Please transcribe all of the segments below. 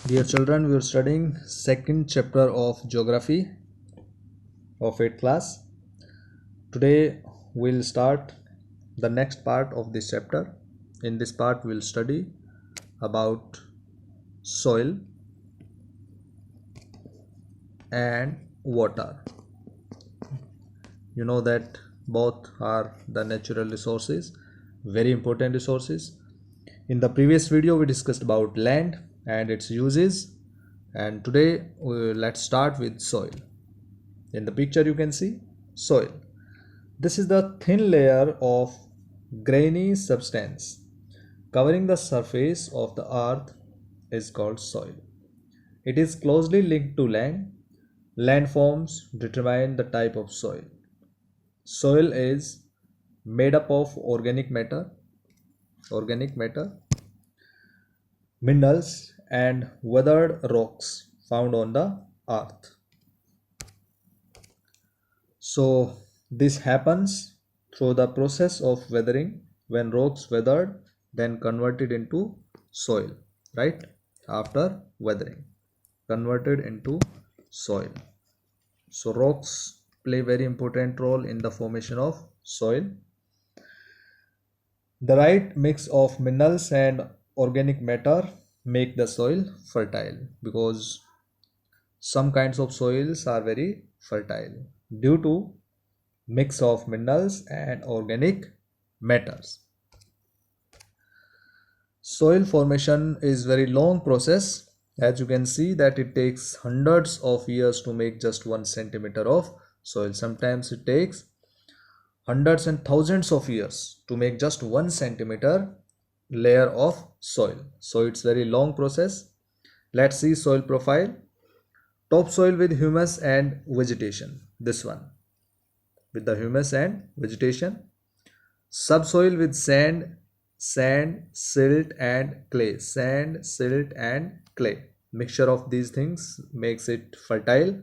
Dear children, we are studying second chapter of geography of 8th class. Today we'll start the next part of this chapter. In this part we'll study about soil and water. You know that both are the natural resources, very important resources. In the previous video we discussed about land and its uses, and today let's start with soil. In the picture you can see soil. This is the thin layer of grainy substance covering the surface of the earth is called soil. It is closely linked to land. Landforms determine the type of soil. Soil is made up of organic matter, minerals and weathered rocks found on the earth. So this happens through the process of weathering. When rocks weathered, then converted into soil, right? After weathering, converted into soil. So rocks play very important role in the formation of soil. The right mix of minerals and organic matter make the soil fertile, because some kinds of soils are very fertile due to mix of minerals and organic matters. Soil formation is very long process. As you can see that it takes hundreds of years to make just 1 centimeter of soil. Sometimes it takes hundreds and thousands of years to make just 1 centimeter layer of soil. So it's very long process. Let's see soil profile. Topsoil with humus and vegetation. This one with the humus and vegetation. Subsoil with sand, silt and clay. Sand, silt and clay. Mixture of these things makes it fertile.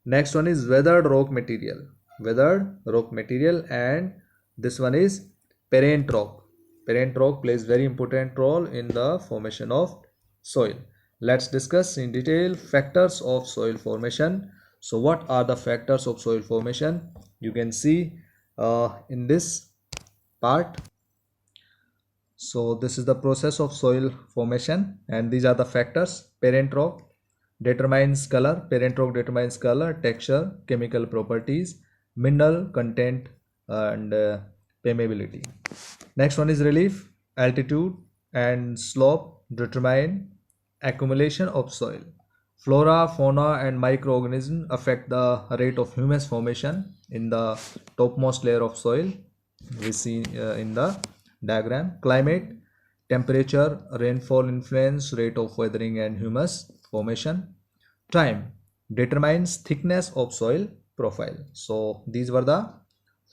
Next one is weathered rock material. Weathered rock material, and this one is parent rock. Parent rock plays very important role in the formation of soil. Let's discuss in detail factors of soil formation. So what are the factors of soil formation? You can see in this part. So this is the process of soil formation, and these are the factors. Parent rock determines color. Parent rock determines color, texture, chemical properties, mineral content and permeability. Next one is relief. Altitude and slope determine accumulation of soil. Flora, fauna and microorganisms affect the rate of humus formation in the topmost layer of soil. We see in the diagram. Climate, temperature, rainfall influence rate of weathering and humus formation. Time determines thickness of soil profile. So these were the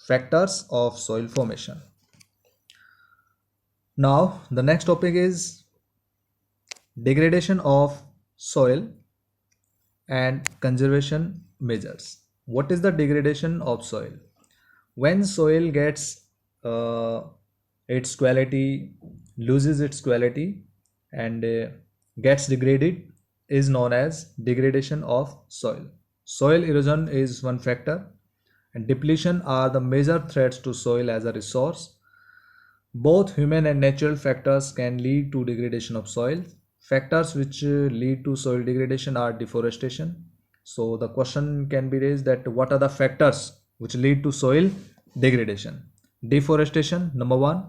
factors of soil formation. Now the next topic is degradation of soil and conservation measures. What is the degradation of soil? When soil gets its quality, loses its quality and gets degraded, is known as degradation of soil. Soil erosion is one factor, and depletion are the major threats to soil as a resource. Both human and natural factors can lead to degradation of soil. Factors which lead to soil degradation are deforestation. So the question can be raised that what are the factors which lead to soil degradation? Deforestation, number one.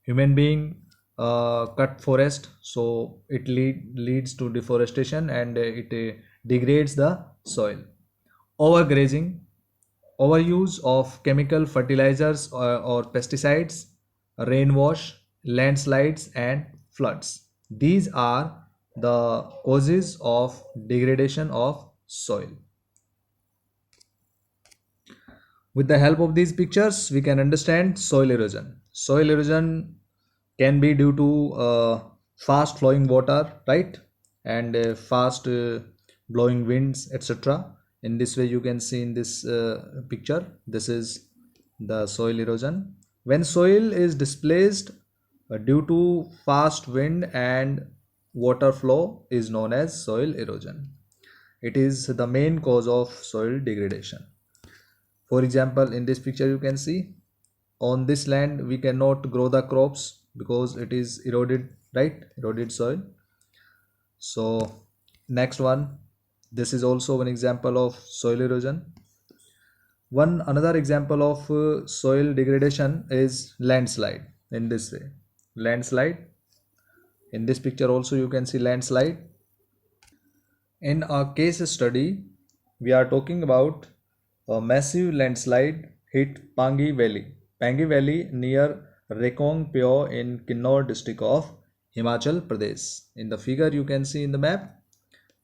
Human being cut forest, so it leads to deforestation and it degrades the soil. Overgrazing, overuse of chemical fertilizers or pesticides, rainwash, landslides and floods. These are the causes of degradation of soil. With the help of these pictures, we can understand soil erosion. Soil erosion can be due to fast flowing water, right? And fast blowing winds, etc. In this way, you can see in this picture, this is the soil erosion. When soil is displaced due to fast wind and water flow is known as soil erosion. It is the main cause of soil degradation. For example, in this picture you can see on this land we cannot grow the crops because it is eroded, right? Eroded soil. So next one, this is also an example of soil erosion. One another example of soil degradation is landslide. In this way, landslide. In this picture also you can see landslide. In our case study, we are talking about a massive landslide hit Pangi Valley. Pangi Valley near Rekong Pyo in Kinnaur district of Himachal Pradesh. In the figure you can see in the map,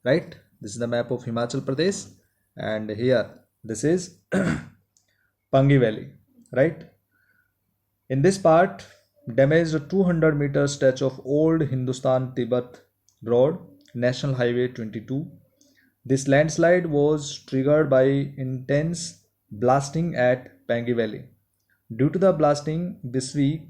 right? This is the map of Himachal Pradesh, and here this is Pangi Valley, right? In this part, damaged a 200-meter stretch of old Hindustan Tibet Road, National Highway 22. This landslide was triggered by intense blasting at Pangi Valley. Due to the blasting this week,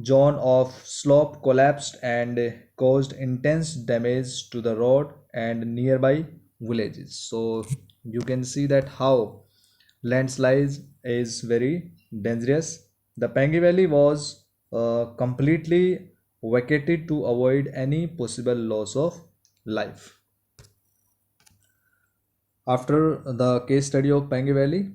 zone of slope collapsed and caused intense damage to the road and nearby villages. So you can see that how landslides is very dangerous. The Pangi Valley was completely vacated to avoid any possible loss of life. After the case study of Pangi Valley,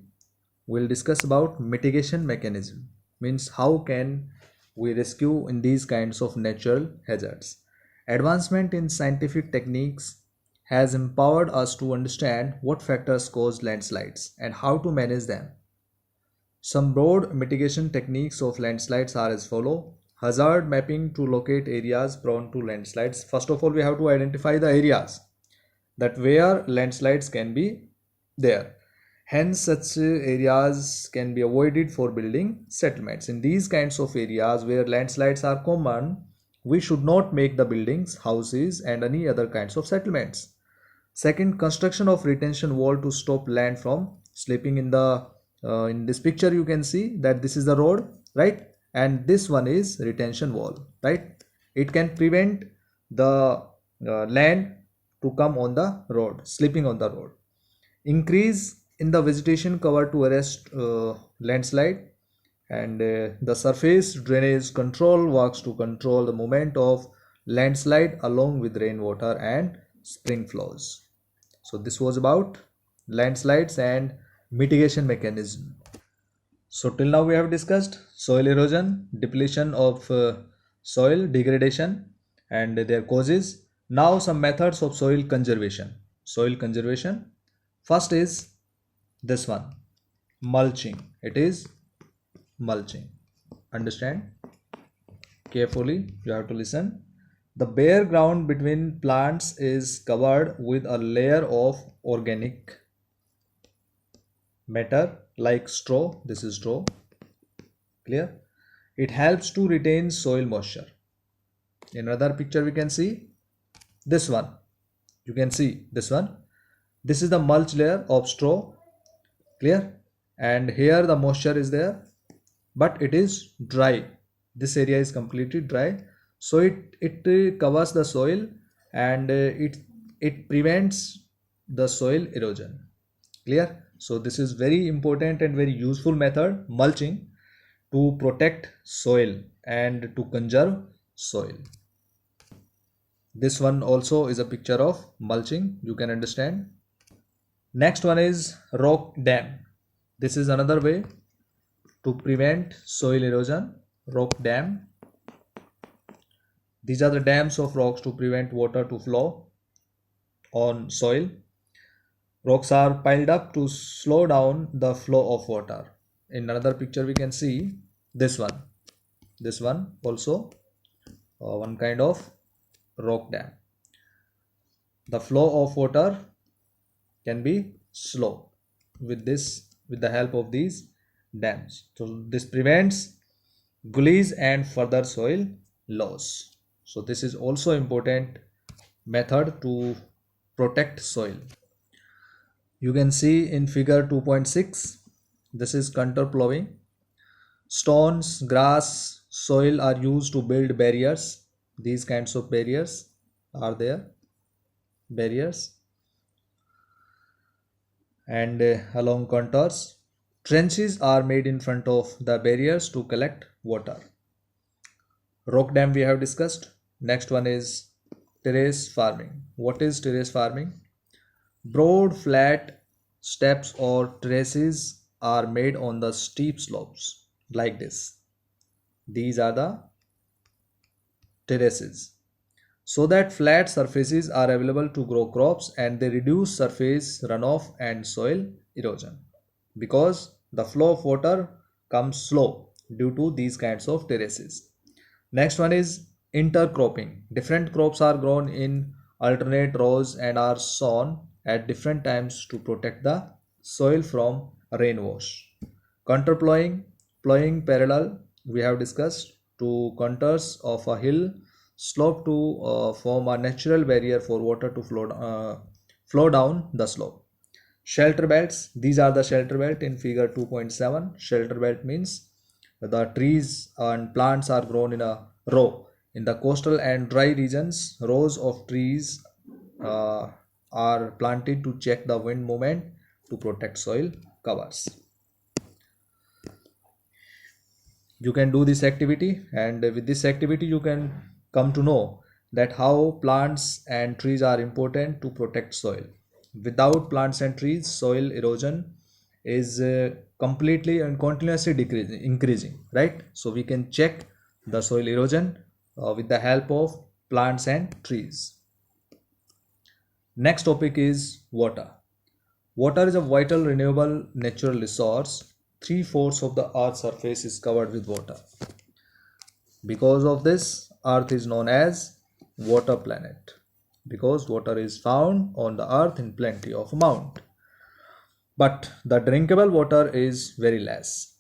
we'll discuss about mitigation mechanism. Means how can we rescue in these kinds of natural hazards. Advancement in scientific techniques has empowered us to understand what factors cause landslides and how to manage them. Some broad mitigation techniques of landslides are as follow. Hazard mapping to locate areas prone to landslides. First of all, we have to identify the areas that where landslides can be there. Hence, such areas can be avoided for building settlements. In these kinds of areas where landslides are common, we should not make the buildings, houses, and any other kinds of settlements. Second, construction of retention wall to stop land from slipping. In this picture you can see that this is the road, right, and this one is retention wall, right. It can prevent the land to come on the road, slipping on the road. Increase in the vegetation cover to arrest landslide, and the surface drainage control works to control the movement of landslide along with rainwater and spring flows. So this was about landslides and mitigation mechanism. So till now we have discussed soil erosion, depletion of soil, degradation and their causes. Now some methods of soil conservation. Soil conservation. First is this one, mulching. It is mulching. Understand carefully, you have to listen. The bare ground between plants is covered with a layer of organic matter like straw. This is straw. Clear? It helps to retain soil moisture. In another picture we can see this one. You can see this one. This is the mulch layer of straw. Clear? And here the moisture is there, but it is dry. This area is completely dry. So it covers the soil and it prevents the soil erosion. Clear? So this is very important and very useful method, mulching, to protect soil and to conserve soil. This one also is a picture of mulching, you can understand. Next one is rock dam. This is another way to prevent soil erosion. Rock dam. These are the dams of rocks to prevent water to flow on soil. Rocks are piled up to slow down the flow of water. In another picture we can see this one. This one also one kind of rock dam. The flow of water can be slow with the help of these dams. So this prevents gullies and further soil loss. So this is also important method to protect soil. You can see in figure 2.6, this is contour plowing. Stones, grass, soil are used to build barriers. These kinds of barriers are there, barriers, and along contours. Trenches are made in front of the barriers to collect water. Rock dam we have discussed. Next one is terrace farming. What is terrace farming? Broad, flat steps or terraces are made on the steep slopes like this. These are the terraces. So that flat surfaces are available to grow crops and they reduce surface runoff and soil erosion because the flow of water comes slow due to these kinds of terraces. Next one is intercropping. Different crops are grown in alternate rows and are sown at different times to protect the soil from rainwash. Counterplowing, plowing parallel, we have discussed, to contours of a hill slope to form a natural barrier for water to flow down the slope. Shelter belts, these are the shelter belt in figure 2.7. Shelter belt means the trees and plants are grown in a row. In the coastal and dry regions, rows of trees are planted to check the wind movement to protect soil covers. You can do this activity, and with this activity you can come to know that how plants and trees are important to protect soil. Without plants and trees, soil erosion is completely and continuously increasing, right? So we can check the soil erosion with the help of plants and trees. Next topic is water. Water is a vital renewable natural resource. 3/4 of the earth's surface is covered with water. Because of this, earth is known as water planet, because water is found on the earth in plenty of amount. But the drinkable water is very less.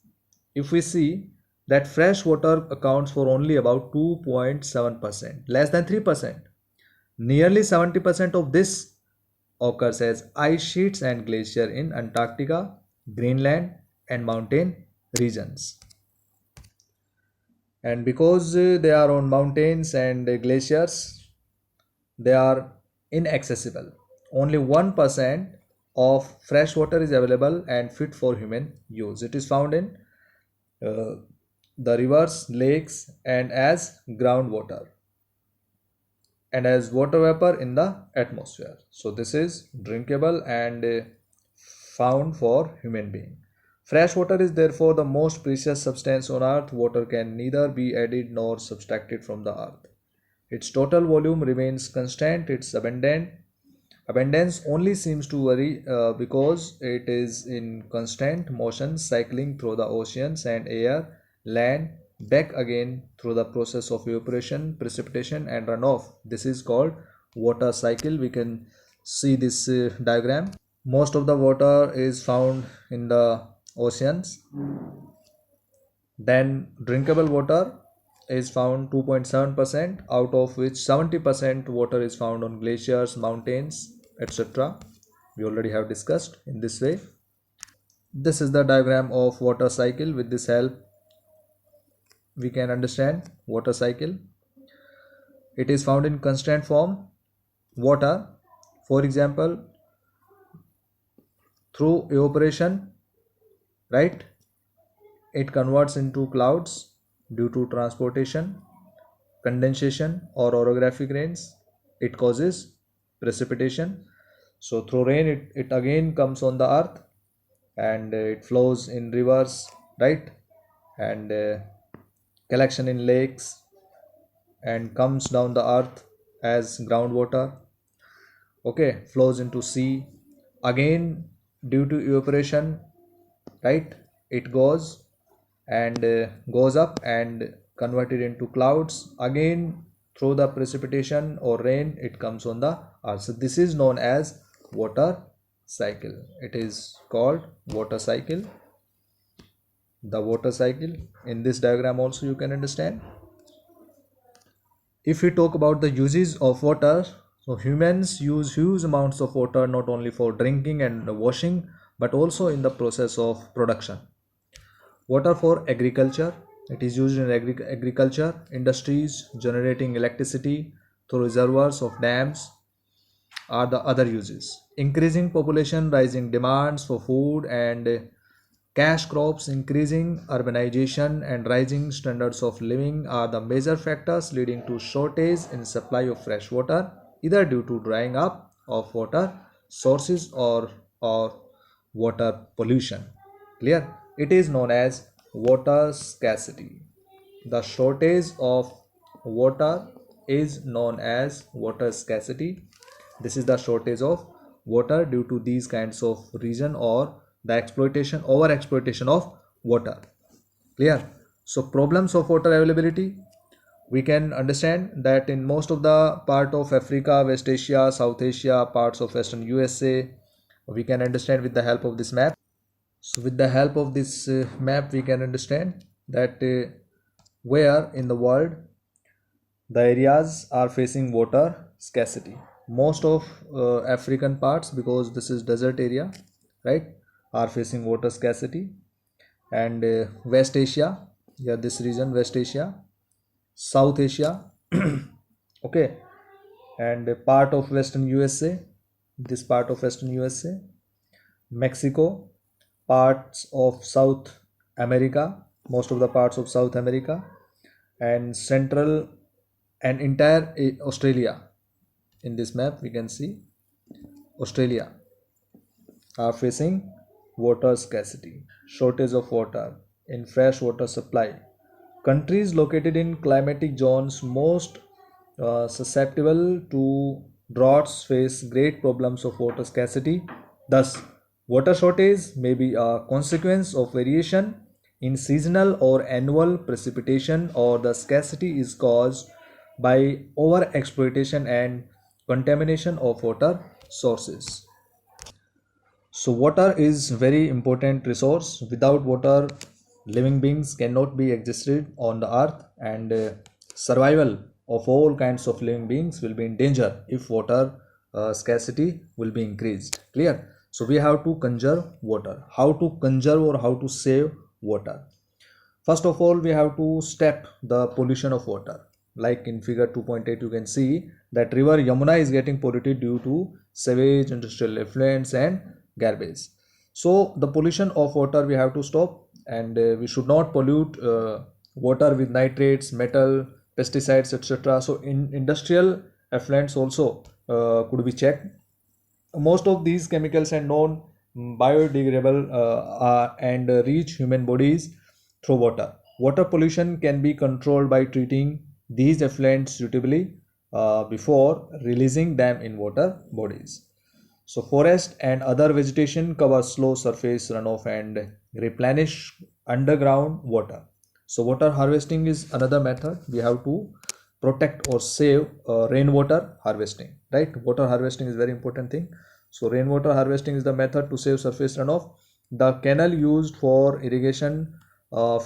If we see that fresh water accounts for only about 2.7%, less than 3%. Nearly 70% of this occurs as ice sheets and glacier in Antarctica, Greenland, and mountain regions. And because they are on mountains and glaciers, they are inaccessible. Only 1% of fresh water is available and fit for human use. It is found in the rivers, lakes, and as groundwater and as water vapor in the atmosphere. So this is drinkable and found for human being. Fresh water is therefore the most precious substance on earth. Water can neither be added nor subtracted from the earth. Its total volume remains constant. Its abundance only seems to vary because it is in constant motion, cycling through the oceans and air, land, back again through the process of evaporation, precipitation, and runoff. This is called water cycle. We can see this diagram. Most of the water is found in the oceans. Then drinkable water is found 2.7%, out of which 70% water is found on glaciers, mountains, etc. We already have discussed in this way. This is the diagram of water cycle. With this help we can understand water cycle. It is found in constant form. Water, for example, through evaporation, right, it converts into clouds due to transportation, condensation, or orographic rains. It causes precipitation. So through rain it again comes on the earth and it flows in rivers, right, and collection in lakes and comes down the earth as groundwater, okay, flows into sea again due to evaporation, right, it goes and goes up and converted into clouds again through the precipitation or rain, it comes on the earth. So this is known as water cycle. It is called water cycle. The water cycle in this diagram also you can understand. If we talk about the uses of water, so humans use huge amounts of water not only for drinking and washing but also in the process of production. Water for agriculture. It is used in agriculture, industries, generating electricity through reservoirs of dams are the other uses. Increasing population, rising demands for food and cash crops, increasing urbanization and rising standards of living are the major factors leading to shortage in supply of fresh water, either due to drying up of water sources or water pollution. Clear? It is known as water scarcity. The shortage of water is known as water scarcity. This is the shortage of water due to these kinds of reason or the exploitation, over exploitation of water. Clear? So problems of water availability, we can understand that in most of the part of Africa, West Asia, South Asia, parts of Western USA, we can understand with the help of this map. So with the help of this map, we can understand that where in the world the areas are facing water scarcity. Most of African parts, because this is desert area, right, are facing water scarcity. And West Asia, yeah, this region, West Asia, South Asia, okay, and a part of Western USA, this part of Western USA, Mexico, parts of South America, most of the parts of South America, and Central and entire Australia. In this map, we can see Australia are facing water scarcity, shortage of water in fresh water supply. Countries located in climatic zones most susceptible to droughts face great problems of water scarcity. Thus, water shortage may be a consequence of variation in seasonal or annual precipitation, or the scarcity is caused by over exploitation and contamination of water sources. So water is very important resource. Without water, living beings cannot be existed on the earth, and survival of all kinds of living beings will be in danger if water scarcity will be increased. Clear? So we have to conserve water. How to conserve or how to save water? First of all, we have to stop the pollution of water. Like in figure 2.8, you can see that river Yamuna is getting polluted due to sewage, industrial effluents and garbage. So the pollution of water we have to stop, and we should not pollute water with nitrates, metal, pesticides, etc. So in industrial effluents also could be checked. Most of these chemicals are known biodegradable and reach human bodies through water. Water pollution can be controlled by treating these effluents suitably before releasing them in water bodies. So forest and other vegetation cover slow surface runoff and replenish underground water. So water harvesting is another method. We have to protect or save rainwater harvesting, right? Water harvesting is very important thing. So rainwater harvesting is the method to save surface runoff. The canal used for irrigation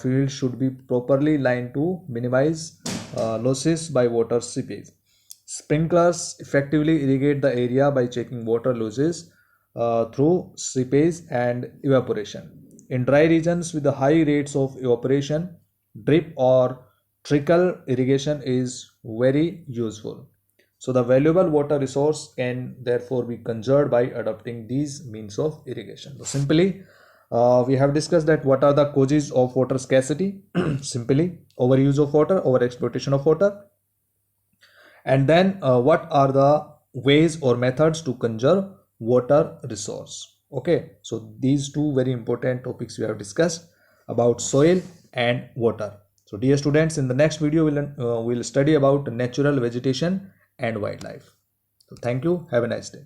fields should be properly lined to minimize losses by water seepage. Sprinklers effectively irrigate the area by checking water losses through seepage and evaporation. In dry regions with the high rates of evaporation, drip or trickle irrigation is very useful. So the valuable water resource can therefore be conserved by adopting these means of irrigation. So simply, we have discussed that what are the causes of water scarcity. Simply, overuse of water, over exploitation of water. And then what are the ways or methods to conserve water resource. Okay, so these two very important topics we have discussed about soil and water. So dear students, in the next video we'll study about natural vegetation and wildlife. So thank you. Have a nice day.